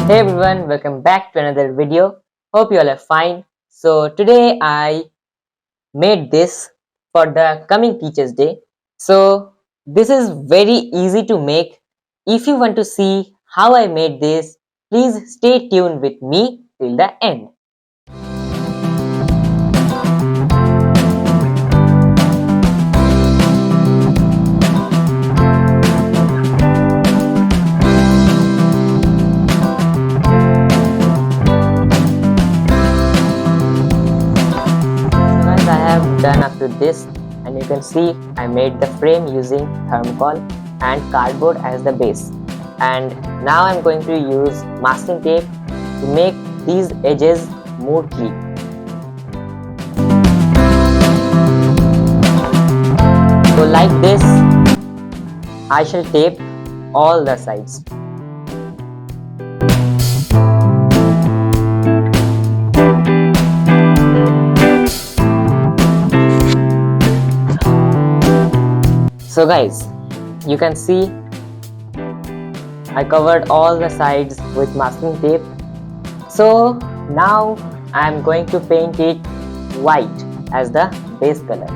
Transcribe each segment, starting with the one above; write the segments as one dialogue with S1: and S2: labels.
S1: Hey everyone, welcome back to another video. Hope you all are fine. So today I made this for the coming Teachers Day. So this is very easy to make. If you want to see how I made this, please stay tuned with me till the end. Guys, I have done up to this, and you can see I made the frame using thermocol and cardboard as the base. And now I'm going to use masking tape to make these edges smoothly. So like this, I shall tape all the sides. So guys, you can see I covered all the sides with masking tape. So now I am going to paint it white as the base color.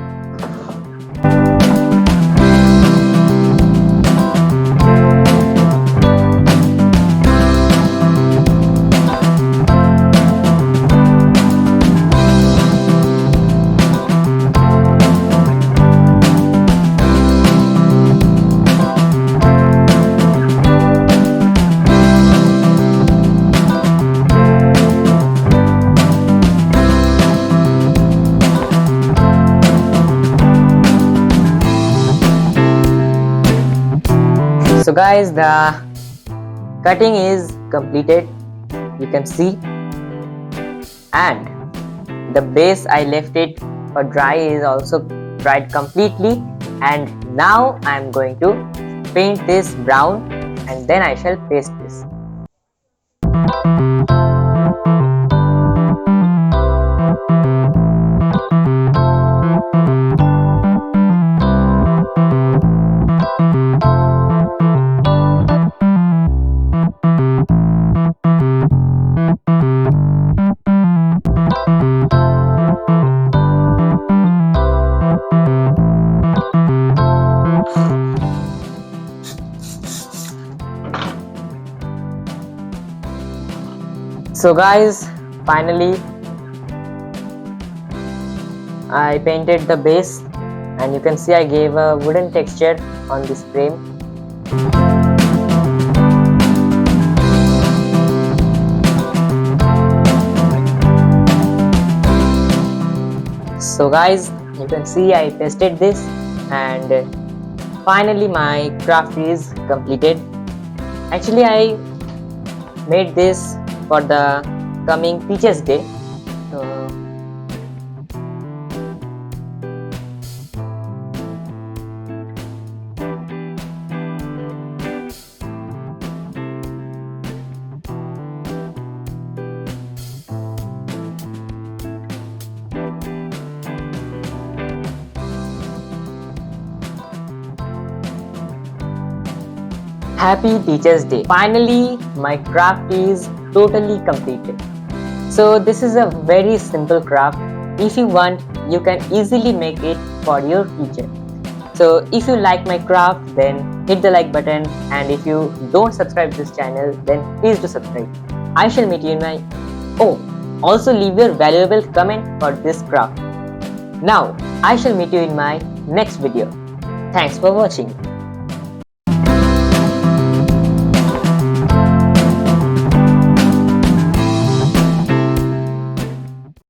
S1: So guys, the cutting is completed, you can see, and the base I left it for dry is also dried completely, and now I am going to paint this brown and then I shall paste this. So guys, finally I painted the base, and you can see I gave a wooden texture on this frame. So guys, you can see I pasted this, and finally my craft is completed. Actually, I made this for the coming Teachers Day. So Happy Teachers Day. Finally, my craft is totally completed. So this is a very simple craft. If you want, you can easily make it for your teacher. So if you like my craft, then hit the like button, and if you don't subscribe to this channel, then please do subscribe. I shall meet you in my also leave your valuable comment for this craft. Now I shall meet you in my next video. Thanks for watching.